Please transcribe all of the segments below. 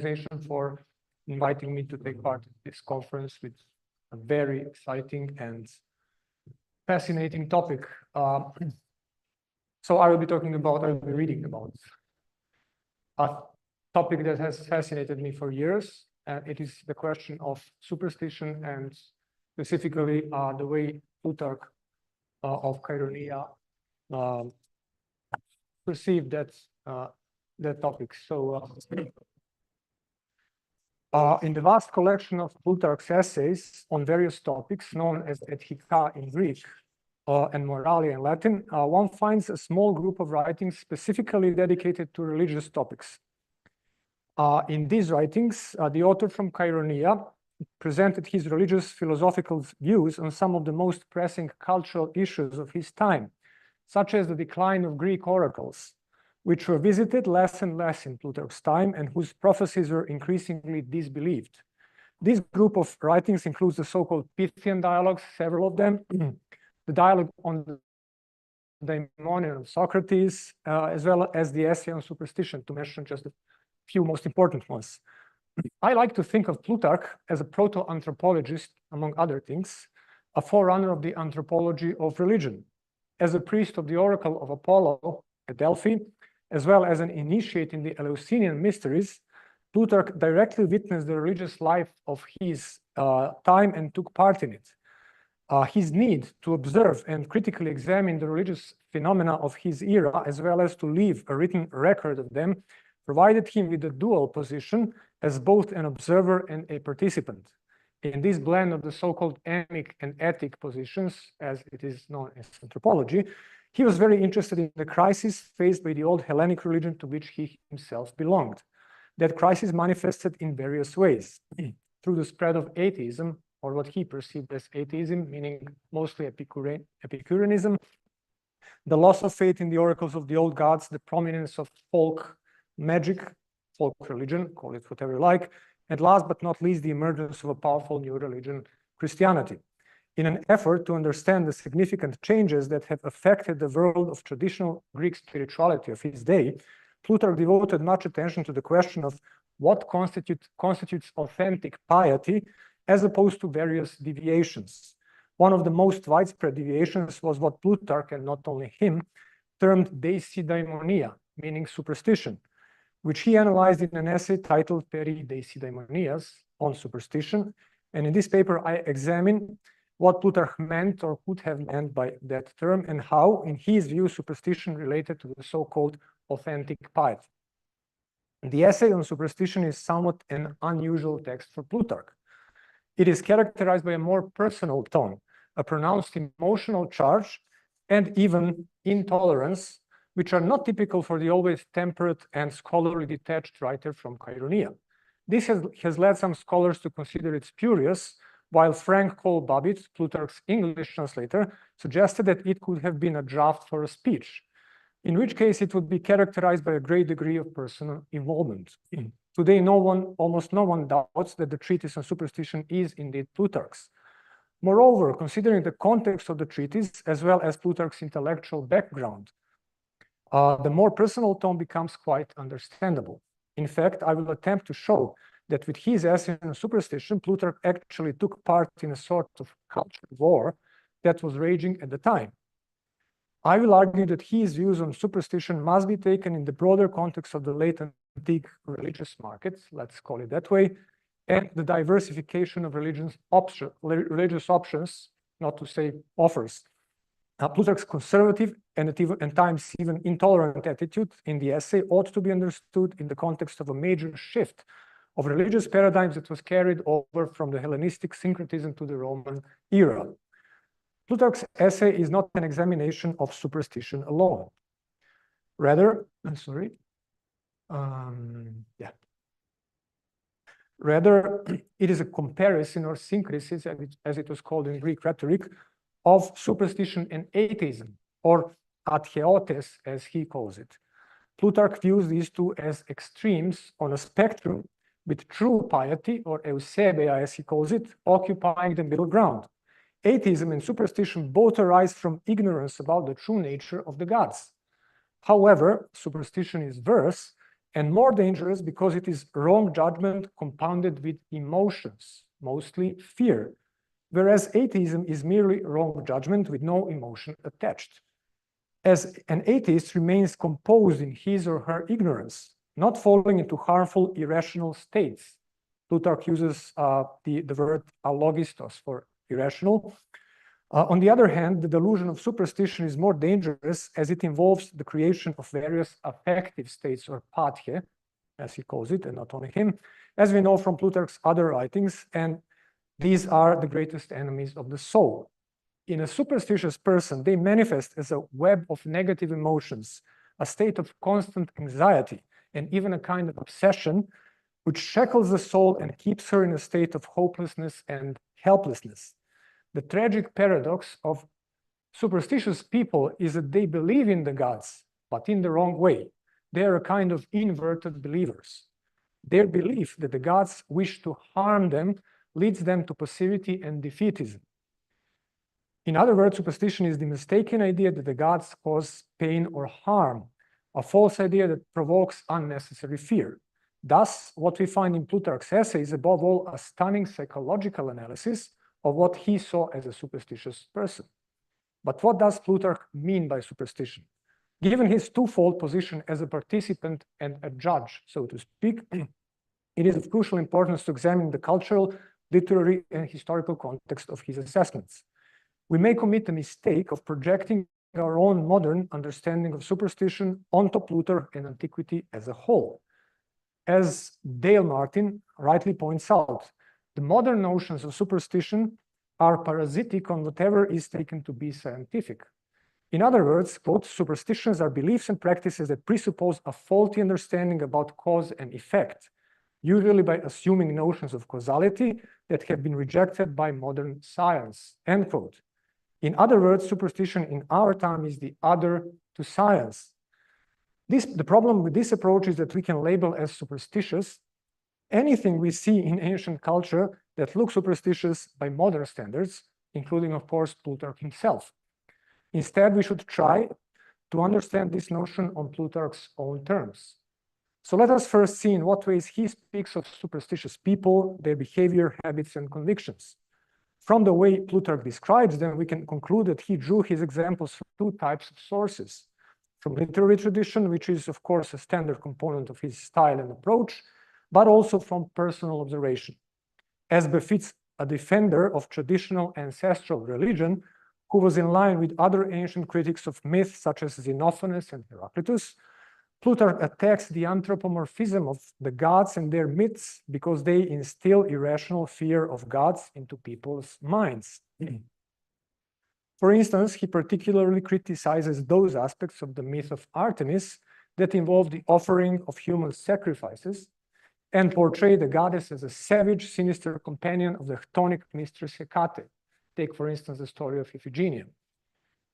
organization for inviting me to take part in this conference with a very exciting and fascinating topic. So I will be reading about a topic that has fascinated me for years. It is the question of superstition, and specifically the way Plutarch of Chaeronea perceived that topic. So in the vast collection of Plutarch's essays on various topics known as Ethika in Greek and Moralia in Latin, one finds a small group of writings specifically dedicated to religious topics. In these writings, the author from Chaeronea presented his religious philosophical views on some of the most pressing cultural issues of his time, such as the decline of Greek oracles, which were visited less and less in Plutarch's time and whose prophecies were increasingly disbelieved. This group of writings includes the so-called Pythian dialogues, several of them, the dialogue on the daemonion of Socrates, as well as the essay on superstition, to mention just a few most important ones. I like to think of Plutarch as a proto-anthropologist, among other things, a forerunner of the anthropology of religion. As a priest of the oracle of Apollo at Delphi, as well as an initiate in the Eleusinian mysteries, Plutarch directly witnessed the religious life of his time and took part in it. His need to observe and critically examine the religious phenomena of his era, as well as to leave a written record of them, provided him with a dual position as both an observer and a participant. In this blend of the so-called emic and ethic positions, as it is known as anthropology, he was very interested in the crisis faced by the old Hellenic religion to which he himself belonged. That crisis manifested in various ways, through the spread of atheism, or what he perceived as atheism, meaning mostly Epicureanism, the loss of faith in the oracles of the old gods, the prominence of folk magic, folk religion, call it whatever you like, and last but not least, the emergence of a powerful new religion, Christianity. In an effort to understand the significant changes that have affected the world of traditional Greek spirituality of his day, Plutarch devoted much attention to the question of what constitutes authentic piety, as opposed to various deviations. One of the most widespread deviations was what Plutarch, and not only him, termed deisidaimonia, meaning superstition, which he analyzed in an essay titled Peri Deisidaionias, on superstition. And in this paper, I examine what Plutarch meant or could have meant by that term, and how, in his view, superstition related to the so-called authentic piety. The essay on superstition is somewhat an unusual text for Plutarch. It is characterized by a more personal tone, a pronounced emotional charge, and even intolerance, which are not typical for the always temperate and scholarly detached writer from Chaeronea. This has led some scholars to consider it spurious, while Frank Cole Babbitt, Plutarch's English translator, suggested that it could have been a draft for a speech, in which case it would be characterized by a great degree of personal involvement. Today, almost no one doubts that the treatise on superstition is indeed Plutarch's. Moreover, considering the context of the treatise, as well as Plutarch's intellectual background, the more personal tone becomes quite understandable. In fact, I will attempt to show that with his essay on superstition, Plutarch actually took part in a sort of cultural war that was raging at the time. I will argue that his views on superstition must be taken in the broader context of the late antique religious market, let's call it that way, and the diversification of religious options, not to say offers. Plutarch's conservative and at times even intolerant attitude in the essay ought to be understood in the context of a major shift of religious paradigms that was carried over from the Hellenistic syncretism to the Roman era. Plutarch's essay is not an examination of superstition alone. Rather, Rather, it is a comparison or syncresis, as it was called in Greek rhetoric, of superstition and atheism, or atheotes, as he calls it. Plutarch views these two as extremes on a spectrum, with true piety, or eusebeia, as he calls it, occupying the middle ground. Atheism and superstition both arise from ignorance about the true nature of the gods. However, superstition is worse, and more dangerous because it is wrong judgment compounded with emotions, mostly fear, whereas atheism is merely wrong judgment with no emotion attached. As an atheist remains composed in his or her ignorance, not falling into harmful, irrational states. Plutarch uses the word allogistos for irrational. On the other hand, the delusion of superstition is more dangerous as it involves the creation of various affective states, or pathye, as he calls it, and not only him, as we know from Plutarch's other writings, and these are the greatest enemies of the soul. In a superstitious person, they manifest as a web of negative emotions, a state of constant anxiety, and even a kind of obsession, which shackles the soul and keeps her in a state of hopelessness and helplessness. The tragic paradox of superstitious people is that they believe in the gods, but in the wrong way. They are a kind of inverted believers. Their belief that the gods wish to harm them leads them to passivity and defeatism. In other words, superstition is the mistaken idea that the gods cause pain or harm, a false idea that provokes unnecessary fear. Thus, what we find in Plutarch's essay is above all a stunning psychological analysis of what he saw as a superstitious person. But what does Plutarch mean by superstition? Given his twofold position as a participant and a judge, so to speak, it is of crucial importance to examine the cultural, literary, and historical context of his assessments. We may commit the mistake of projecting our own modern understanding of superstition onto Plutarch and antiquity as a whole. As Dale Martin rightly points out, the modern notions of superstition are parasitic on whatever is taken to be scientific. In other words, quote, superstitions are beliefs and practices that presuppose a faulty understanding about cause and effect, usually by assuming notions of causality that have been rejected by modern science, end quote. In other words, superstition in our time is the other to science. The problem with this approach is that we can label as superstitious anything we see in ancient culture that looks superstitious by modern standards, including, of course, Plutarch himself. Instead, we should try to understand this notion on Plutarch's own terms. So let us first see in what ways he speaks of superstitious people, their behavior, habits, and convictions. From the way Plutarch describes them, we can conclude that he drew his examples from two types of sources: from literary tradition, which is, of course, a standard component of his style and approach, but also from personal observation. As befits a defender of traditional ancestral religion, who was in line with other ancient critics of myth, such as Xenophon and Heraclitus, Plutarch attacks the anthropomorphism of the gods and their myths because they instill irrational fear of gods into people's minds. For instance, he particularly criticizes those aspects of the myth of Artemis that involve the offering of human sacrifices and portray the goddess as a savage, sinister companion of the chthonic mistress Hecate. Take, for instance, the story of Iphigenia.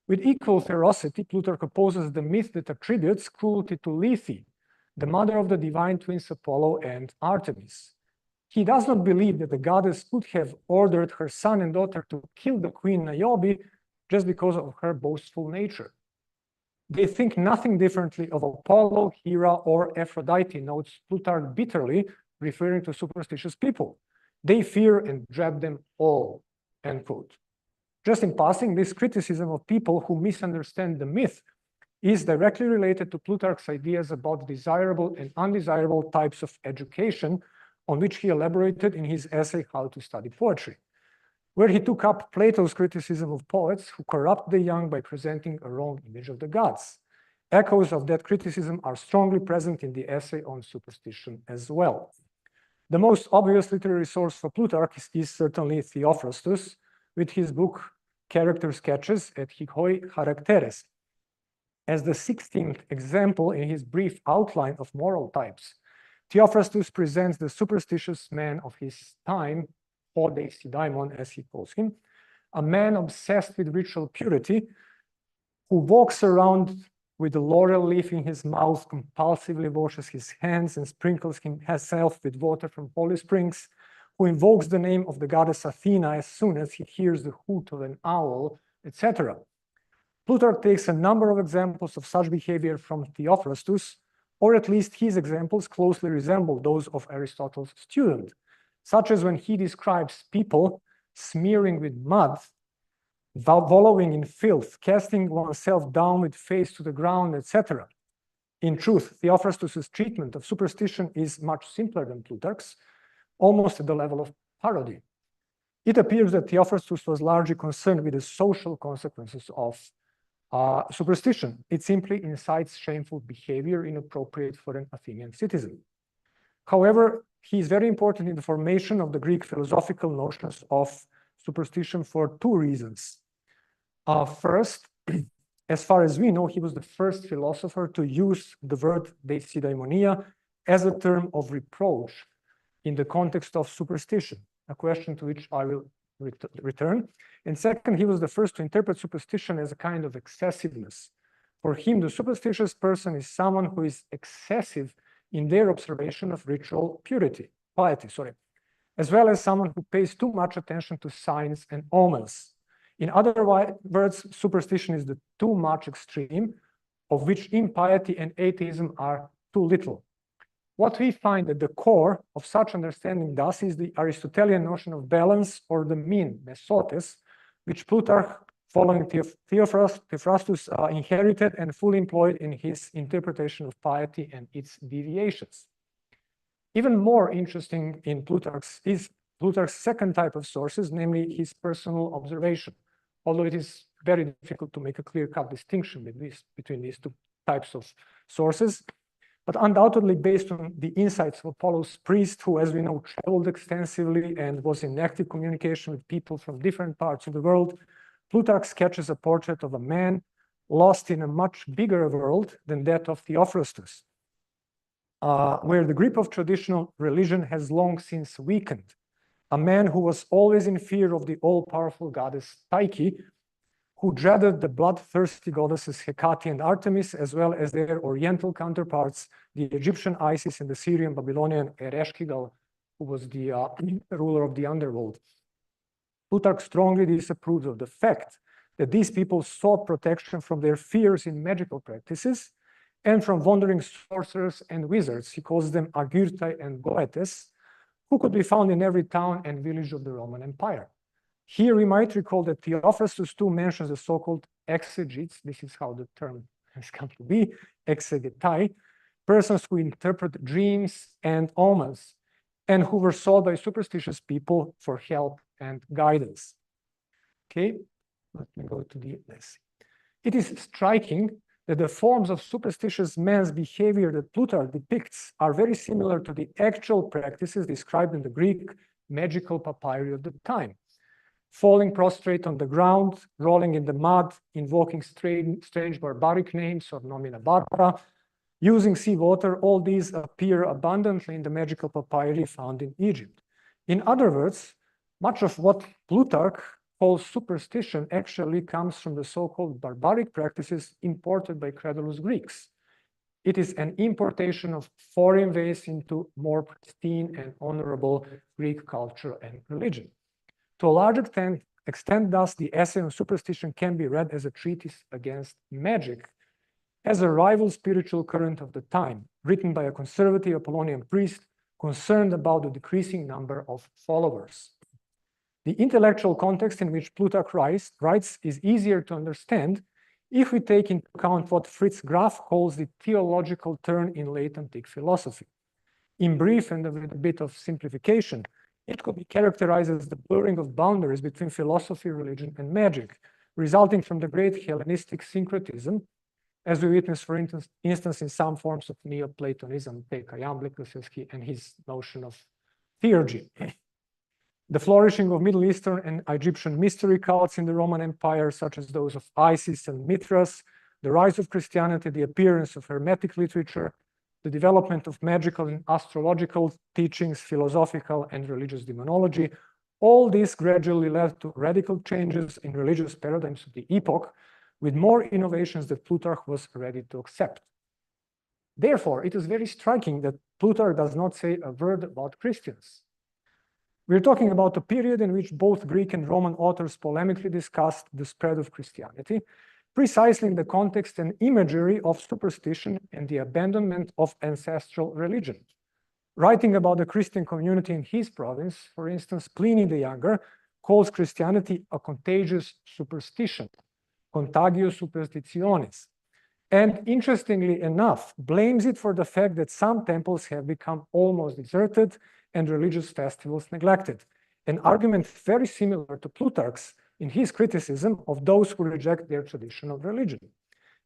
With equal ferocity, Plutarch opposes the myth that attributes cruelty to Lethe, the mother of the divine twins Apollo and Artemis. He does not believe that the goddess could have ordered her son and daughter to kill the queen Niobe just because of her boastful nature. They think nothing differently of Apollo, Hera, or Aphrodite, notes Plutarch bitterly, referring to superstitious people. They fear and dread them all, end quote. Just in passing, this criticism of people who misunderstand the myth is directly related to Plutarch's ideas about desirable and undesirable types of education, on which he elaborated in his essay, How to Study Poetry, where he took up Plato's criticism of poets who corrupt the young by presenting a wrong image of the gods. Echoes of that criticism are strongly present in the essay on superstition as well. The most obvious literary source for Plutarch is certainly Theophrastus, with his book Character Sketches et Hikoi Characteres. As the 16th example in his brief outline of moral types, Theophrastus presents the superstitious man of his time, Daimon, as he calls him, a man obsessed with ritual purity, who walks around with a laurel leaf in his mouth, compulsively washes his hands and sprinkles himself with water from holy springs, who invokes the name of the goddess Athena as soon as he hears the hoot of an owl, etc. Plutarch takes a number of examples of such behavior from Theophrastus, or at least his examples closely resemble those of Aristotle's student, such as when he describes people smearing with mud, wallowing in filth, casting oneself down with face to the ground, etc. In truth, Theophrastus's treatment of superstition is much simpler than Plutarch's, almost at the level of parody. It appears that Theophrastus was largely concerned with the social consequences of superstition. It simply incites shameful behavior inappropriate for an Athenian citizen. However, he is very important in the formation of the Greek philosophical notions of superstition for two reasons. First, as far as we know, he was the first philosopher to use the word deidaimonia as a term of reproach in the context of superstition, a question to which I will return. And second, he was the first to interpret superstition as a kind of excessiveness. For him, the superstitious person is someone who is excessive in their observation of ritual piety, as well as someone who pays too much attention to signs and omens. In other words, superstition is the too much extreme, of which impiety and atheism are too little. What we find at the core of such understanding thus is the Aristotelian notion of balance, or the mean, mesotes, which Plutarch, following Theophrastus, inherited and fully employed in his interpretation of piety and its deviations. Even more interesting in Plutarch's is Plutarch's second type of sources, namely his personal observation, although it is very difficult to make a clear-cut distinction between these two types of sources. But undoubtedly based on the insights of Apollo's priest, who, as we know, traveled extensively and was in active communication with people from different parts of the world, Plutarch sketches a portrait of a man lost in a much bigger world than that of Theophrastus, where the grip of traditional religion has long since weakened. A man who was always in fear of the all-powerful goddess Tyche, who dreaded the bloodthirsty goddesses Hecate and Artemis, as well as their oriental counterparts, the Egyptian Isis and the Syrian Babylonian Ereshkigal, who was the ruler of the underworld. Plutarch strongly disapproves of the fact that these people sought protection from their fears in magical practices and from wandering sorcerers and wizards. He calls them agyrtai and goetes, who could be found in every town and village of the Roman Empire. Here we might recall that Theophrastus too mentions the so-called exegetes, this is how the term has come to be, exegetai, persons who interpret dreams and omens, and who were sought by superstitious people for help and guidance. Okay, let me go to the list. It is striking that the forms of superstitious man's behavior that Plutarch depicts are very similar to the actual practices described in the Greek magical papyri of the time. Falling prostrate on the ground, rolling in the mud, invoking strange barbaric names or nomina barbara, using seawater, all these appear abundantly in the magical papyri found in Egypt. In other words, much of what Plutarch calls superstition actually comes from the so-called barbaric practices imported by credulous Greeks. It is an importation of foreign ways into more pristine and honorable Greek culture and religion. To a large extent, thus, the essay on superstition can be read as a treatise against magic, as a rival spiritual current of the time, written by a conservative Apollonian priest concerned about the decreasing number of followers. The intellectual context in which Plutarch writes is easier to understand if we take into account what Fritz Graf calls the theological turn in late antique philosophy. In brief and with a bit of simplification, it could be characterized as the blurring of boundaries between philosophy, religion, and magic, resulting from the great Hellenistic syncretism, as we witness, for instance, in some forms of Neoplatonism, take Iamblichus and his notion of theurgy. The flourishing of Middle Eastern and Egyptian mystery cults in the Roman Empire, such as those of Isis and Mithras, the rise of Christianity, the appearance of Hermetic literature, the development of magical and astrological teachings, philosophical and religious demonology, all this gradually led to radical changes in religious paradigms of the epoch, with more innovations that Plutarch was ready to accept. Therefore, it is very striking that Plutarch does not say a word about Christians. We're talking about a period in which both Greek and Roman authors polemically discussed the spread of Christianity, precisely in the context and imagery of superstition and the abandonment of ancestral religion. Writing about the Christian community in his province, for instance, Pliny the Younger calls Christianity a contagious superstition, contagio superstitionis, and interestingly enough, blames it for the fact that some temples have become almost deserted and religious festivals neglected, an argument very similar to Plutarch's in his criticism of those who reject their traditional religion.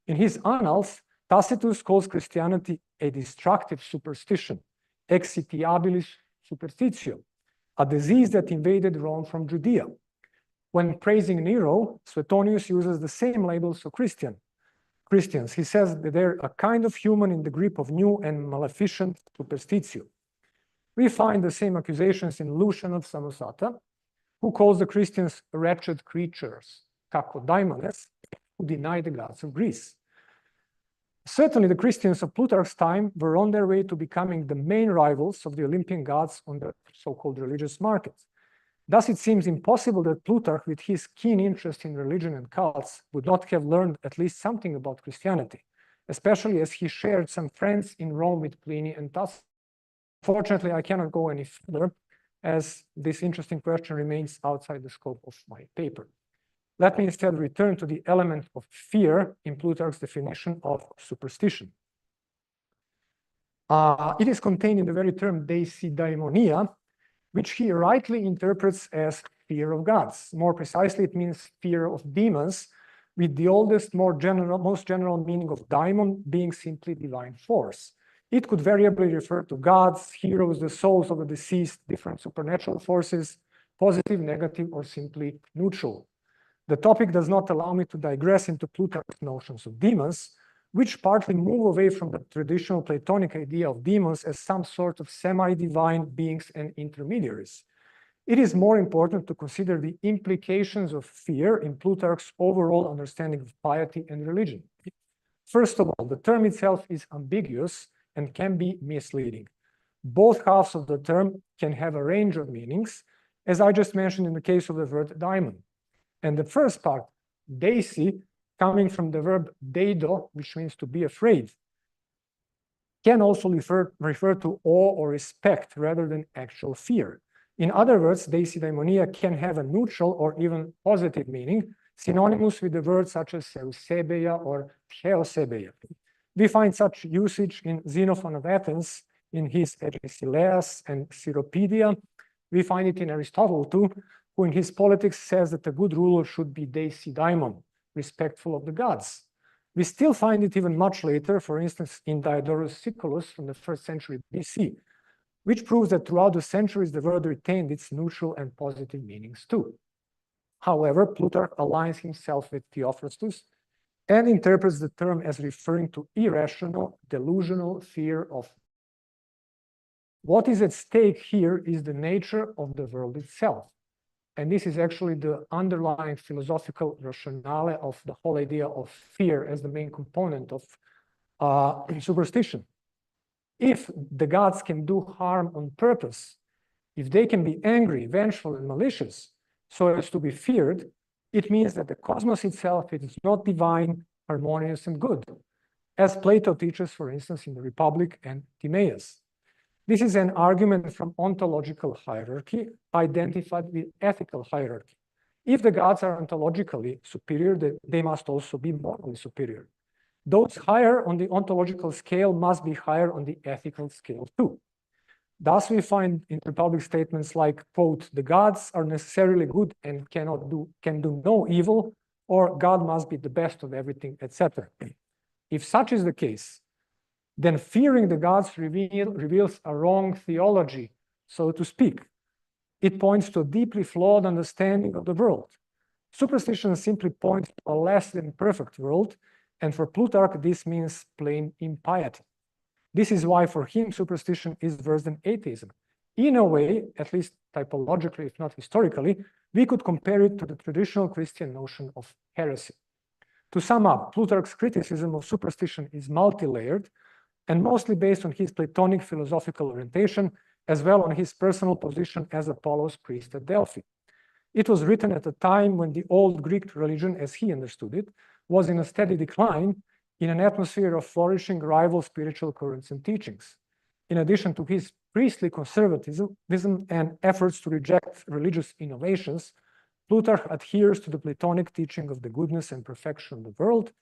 In his Annals, Tacitus calls Christianity a destructive superstition, excitiabilis superstitio, a disease that invaded Rome from Judea. When praising Nero, Suetonius uses the same labels for Christians. He says that they're a kind of human in the grip of new and maleficent superstitio. We find the same accusations in Lucian of Samosata, who calls the Christians wretched creatures, kakodaimones, who deny the gods of Greece. Certainly, the Christians of Plutarch's time were on their way to becoming the main rivals of the Olympian gods on the so-called religious market. Thus, it seems impossible that Plutarch, with his keen interest in religion and cults, would not have learned at least something about Christianity, especially as he shared some friends in Rome with Pliny and Tacitus. Fortunately, I cannot go any further, as this interesting question remains outside the scope of my paper. Let me instead return to the element of fear in Plutarch's definition of superstition. It is contained in the very term deidaimonia, which he rightly interprets as fear of gods. More precisely, it means fear of demons, with the oldest, most general meaning of daimon being simply divine force. It could variably refer to gods, heroes, the souls of the deceased, different supernatural forces, positive, negative, or simply neutral. The topic does not allow me to digress into Plutarch's notions of demons, which partly move away from the traditional Platonic idea of demons as some sort of semi-divine beings and intermediaries. It is more important to consider the implications of fear in Plutarch's overall understanding of piety and religion. First of all, the term itself is ambiguous and can be misleading. Both halves of the term can have a range of meanings, as I just mentioned in the case of the word daimon. And the first part, deisi, coming from the verb deido, which means to be afraid, can also refer to awe or respect rather than actual fear. In other words, deidaimonia can have a neutral or even positive meaning, synonymous with the words such as eusebeia or theosebeia. We find such usage in Xenophon of Athens in his Agesilaus and Cyropedia. We find it in Aristotle too, who in his Politics says that a good ruler should be deidaimon, respectful of the gods. We still find it even much later, for instance, in Diodorus Siculus from the 1st century BC, which proves that throughout the centuries, the word retained its neutral and positive meanings too. However, Plutarch aligns himself with Theophrastus and interprets the term as referring to irrational, delusional fear of. What is at stake here is the nature of the world itself. And this is actually the underlying philosophical rationale of the whole idea of fear as the main component of superstition. If the gods can do harm on purpose, if they can be angry, vengeful, and malicious, so as to be feared, it means that the cosmos itself is not divine, harmonious, and good, as Plato teaches, for instance, in the Republic and Timaeus. This is an argument from ontological hierarchy identified with ethical hierarchy. If the gods are ontologically superior, they must also be morally superior. Those higher on the ontological scale must be higher on the ethical scale too. Thus, we find in Republic statements like, quote, the gods are necessarily good and can do no evil, or God must be the best of everything, etc. If such is the case, then fearing the gods reveals a wrong theology, so to speak. It points to a deeply flawed understanding of the world. Superstition simply points to a less than perfect world, and for Plutarch, this means plain impiety. This is why for him, superstition is worse than atheism. In a way, at least typologically, if not historically, we could compare it to the traditional Christian notion of heresy. To sum up, Plutarch's criticism of superstition is multi-layered and mostly based on his Platonic philosophical orientation, as well on his personal position as Apollo's priest at Delphi. It was written at a time when the old Greek religion, as he understood it, was in a steady decline in an atmosphere of flourishing rival spiritual currents and teachings. In addition to his priestly conservatism and efforts to reject religious innovations, Plutarch adheres to the Platonic teaching of the goodness and perfection of the world,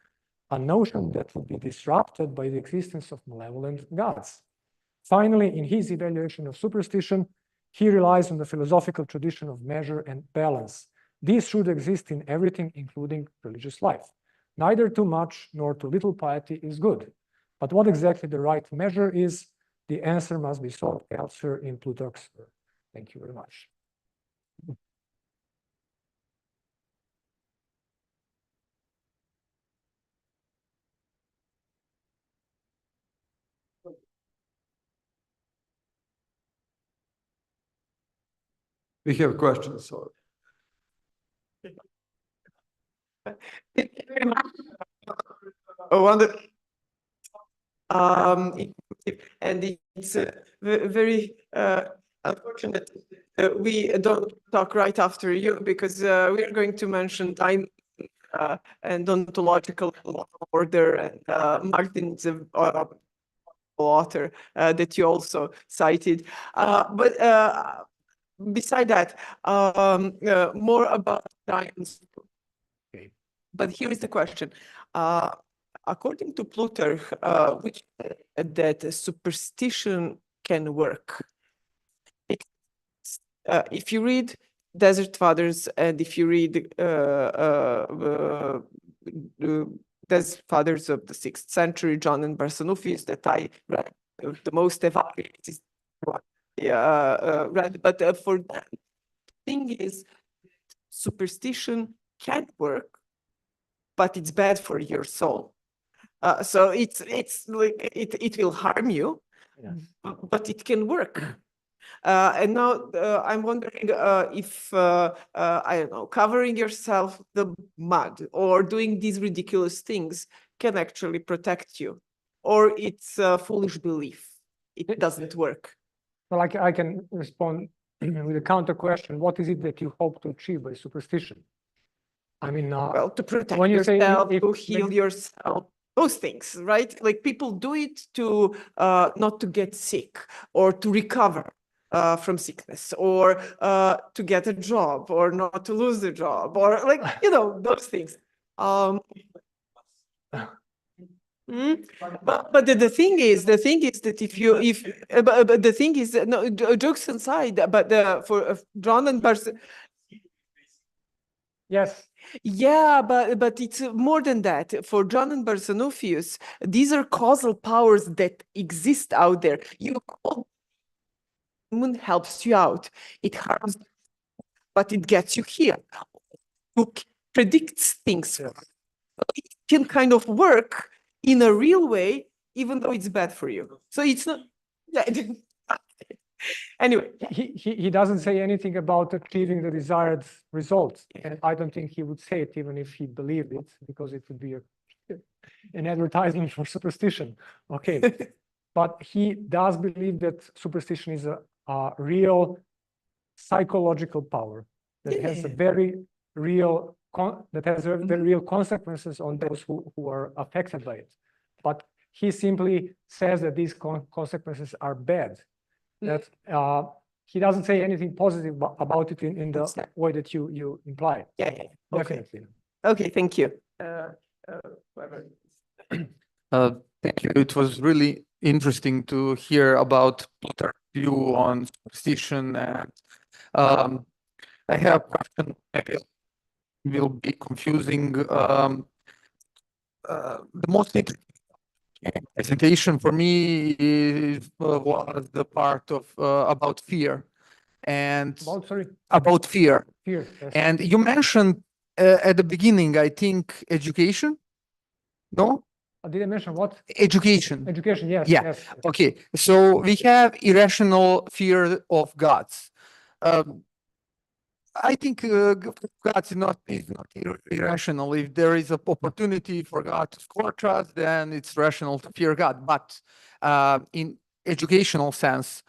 a notion that would be disrupted by the existence of malevolent gods. Finally, in his evaluation of superstition, he relies on the philosophical tradition of measure and balance. These should exist in everything, including religious life. Neither too much nor too little piety is good. But what exactly the right measure is, the answer must be sought elsewhere in Plutarch's work. Thank you very much. We have questions. So. And it's very unfortunate we don't talk right after you, because we are going to mention time and ontological order and Martin's author that you also cited. But beside that, more about science. Okay. But here is the question. According to Plutarch, which that superstition can work. If you read Desert Fathers and if you read Desert Fathers of the 6th century, John and Barsanuphius, that I read the most evaluated read, but for that thing is superstition can work, but it's bad for your soul. So it's like it will harm you, Yes. but it can work. And now I'm wondering if I don't know, covering yourself the mud or doing these ridiculous things can actually protect you, or it's a foolish belief. It doesn't work. Well, I can respond with a counter question. What is it that you hope to achieve by superstition? I mean, well, to protect when you say yourself, if- to heal yourself, those things, right? Like people do it to not to get sick or to recover from sickness, or to get a job, or not to lose a job, or like, you know, those things. But the thing is that but the thing is that, no, jokes aside, but for John and Barson. Yes. Yeah, but it's more than that. For John and Barsanuphius, these are causal powers that exist out there. You call moon helps you out. It harms, but it gets you here. You predicts things. Yes. It can kind of work in a real way, even though it's bad for you. So it's not. Yeah. Anyway, He doesn't say anything about achieving the desired results, and I don't think he would say it even if he believed it, because it would be an advertisement for superstition. Okay, but he does believe that superstition is a real psychological power that has a very real very real consequences on those who are affected by it. But he simply says that these consequences are bad. That he doesn't say anything positive about it in the way that you imply. yeah. Definitely. Okay, thank you. Thank you. It was really interesting to hear about Plutarch's view on superstition. And I have a question. Maybe it will be confusing. The most interesting presentation for me was the part of about fear and about fear. Fear. Yes. And you mentioned at the beginning, I think, education. No? Did I mention what? Education. Education. Yes. Yeah. Yes. Okay. So we have irrational fear of gods. I think God is not irrational. If there is an opportunity for God to score trust, then it's rational to fear God. But in educational sense,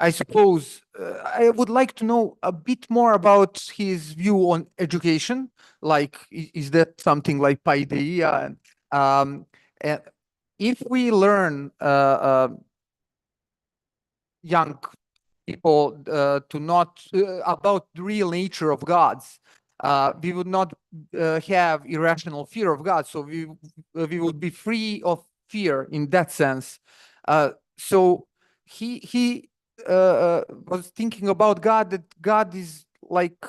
I suppose I would like to know a bit more about his view on education. Like, is that something like paideia? And if we learn young people to not about the real nature of gods, we would not have irrational fear of God. So we would be free of fear in that sense. So he was thinking about God, that God is like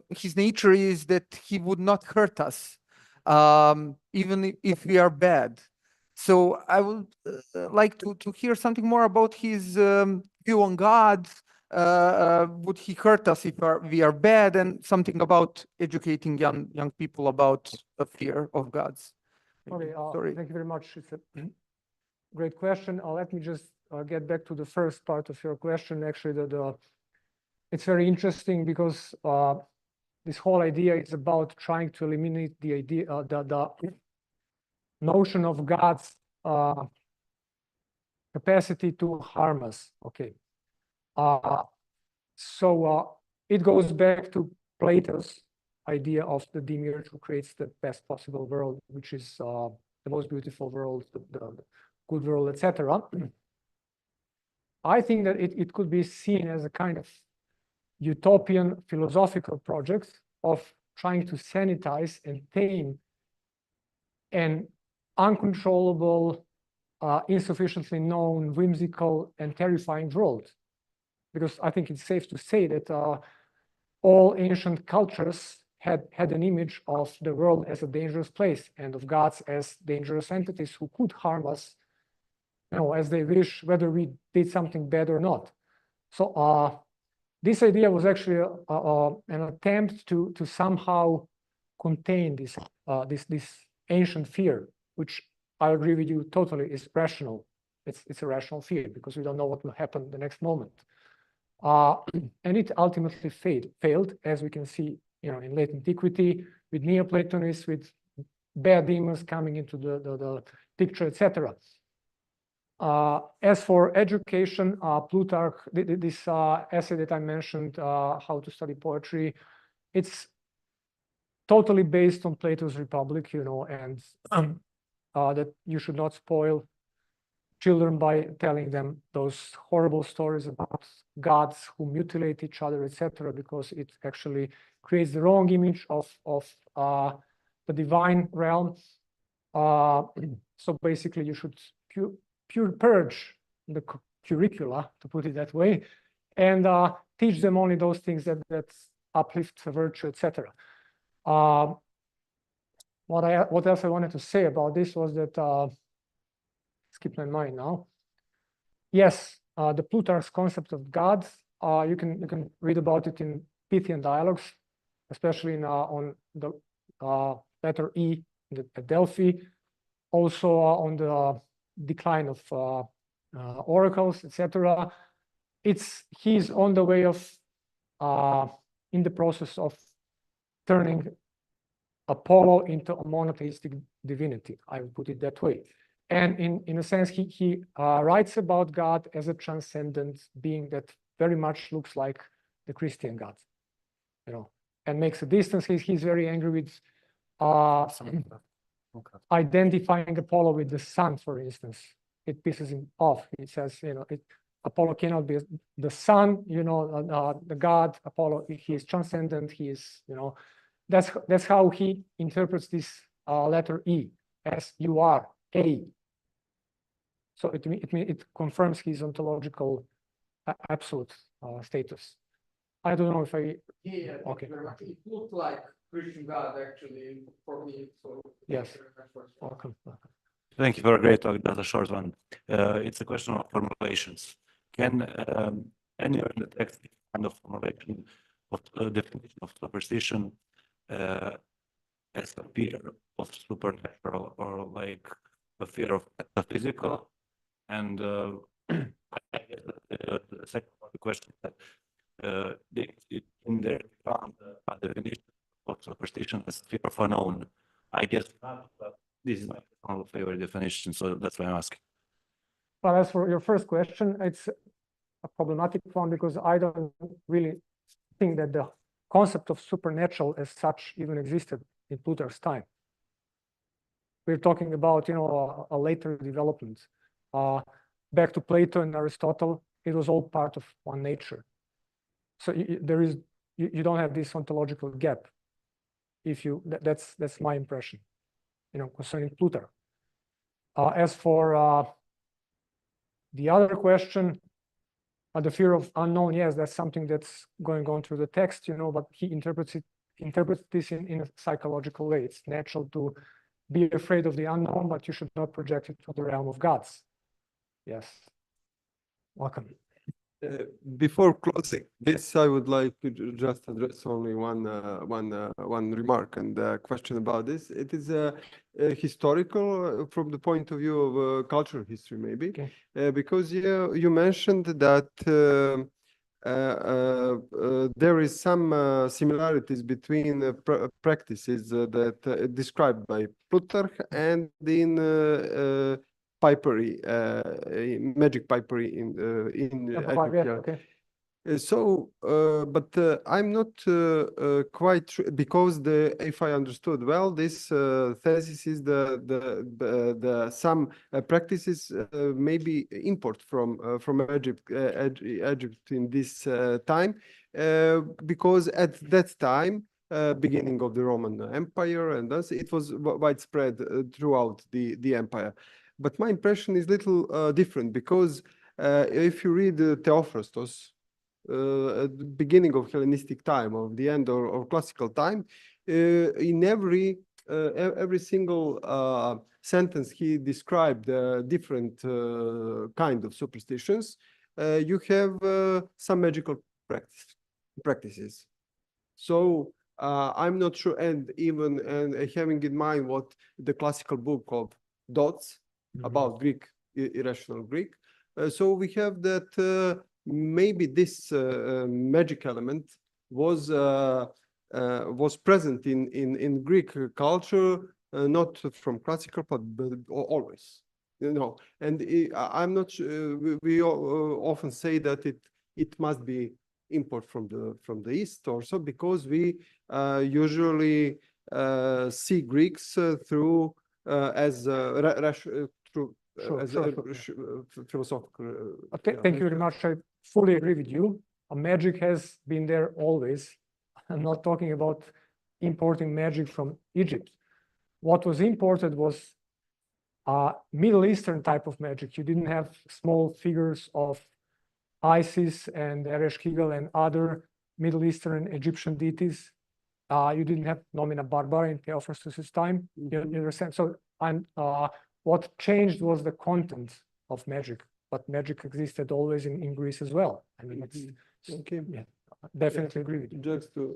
his nature is that he would not hurt us, even if we are bad. So I would like to hear something more about his view on God. Would he hurt us if we are bad, and something about educating young people about a fear of gods. Okay, Sorry. thank you very much. It's a great question. Let me just get back to the first part of your question. Actually, it's very interesting because this whole idea is about trying to eliminate the idea, the notion of God's capacity to harm us. Okay. So it goes back to Plato's idea of the demiurge who creates the best possible world, which is the most beautiful world, the good world, etc. I think that it could be seen as a kind of utopian philosophical project of trying to sanitize and tame an uncontrollable, insufficiently known, whimsical, and terrifying world. Because I think it's safe to say that all ancient cultures had an image of the world as a dangerous place and of gods as dangerous entities who could harm us, as they wish, whether we did something bad or not. So this idea was actually an attempt to somehow contain this ancient fear, which I agree with you totally is rational. It's a rational fear because we don't know what will happen the next moment. And it ultimately failed, as we can see, in late antiquity with Neoplatonists, with bad demons coming into the picture, etc. As for education, Plutarch, this essay that I mentioned, How to Study Poetry, it's totally based on Plato's Republic, and that you should not spoil children by telling them those horrible stories about gods who mutilate each other, etc., because it actually creates the wrong image of the divine realm. So basically, you should purge the curricula, to put it that way, and teach them only those things that uplift virtue, etc. What else I wanted to say about this was that skip my mind now. Yes, the Plutarch's concept of gods. You can read about it in Pythian dialogues, especially on the letter E at Delphi. Also on the decline of oracles, etc. He's on the way of in the process of turning Apollo into a monotheistic divinity. I would put it that way. And in a sense, he writes about God as a transcendent being that very much looks like the Christian God, and makes a distance. He's very angry with identifying Apollo with the sun, for instance. It pisses him off. He says, Apollo cannot be the sun, the God. Apollo, he is transcendent. He is, that's how he interprets this letter E, as you are A. So it confirms his ontological absolute status. I don't know if I. Yeah. Okay. It looked like Christian God actually for me. So yes. Welcome. Thank you for a great talk. That's a short one. It's a question of formulations. Can anywhere in the text kind of formulation of definition of superstition as a fear of supernatural or like a fear of metaphysical? And the second part of the question is that in there found a definition of superstition as fear of unknown. I guess not, but this is my favorite definition, so that's why I'm asking. Well, as for your first question, it's a problematic one because I don't really think that the concept of supernatural as such even existed in Plutarch's time. We're talking about, a later development. Back to Plato and Aristotle, it was all part of one nature. So you don't have this ontological gap. That's my impression, concerning Plutarch. As for the other question, the fear of unknown, yes, that's something that's going on through the text, but he interprets this in a psychological way. It's natural to be afraid of the unknown, but you should not project it to the realm of gods. Yes. Welcome. Before closing this, I would like to just address only one remark and question about this. It is historical from the point of view of cultural history, maybe, Okay. because you mentioned that there is some similarities between practices that described by Plutarch and in pipery, magic pipery in Okay. But I'm not quite sure because if I understood well, this thesis is the some practices maybe import from Egypt in this time because at that time. Beginning of the Roman Empire, and thus it was widespread throughout the empire. But my impression is little different because if you read Theophrastus, at the beginning of Hellenistic time or the end of classical time, in every single sentence he described different kind of superstitions. You have some magical practices. So I'm not sure, and even having in mind what the classical book of Dots about Greek, irrational Greek. So we have that maybe this magic element was present in Greek culture, not from classical, but always, And I'm not sure. We often say that it must be import from the East or so because we usually see Greeks through as through as philosophical. Thank you very much. I fully agree with you. Magic has been there always. I'm not talking about importing magic from Egypt. What was imported was Middle Eastern type of magic. You didn't have small figures of Isis and Ereshkigal and other Middle Eastern Egyptian deities. You didn't have Nomina Barbara in Theophrastus' time. You understand? So what changed was the content of magic, but magic existed always in Greece as well. I mean, it's okay. Yeah, definitely agree with you.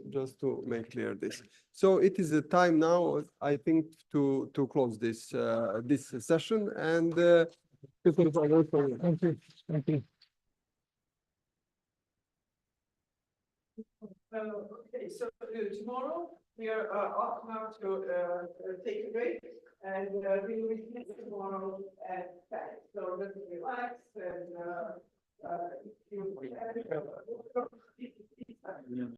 Just to make clear this. So it is a time now, I think, to close this this session and. Thank you. Thank you. Okay, so tomorrow we are off now to take a break, and we will meet tomorrow at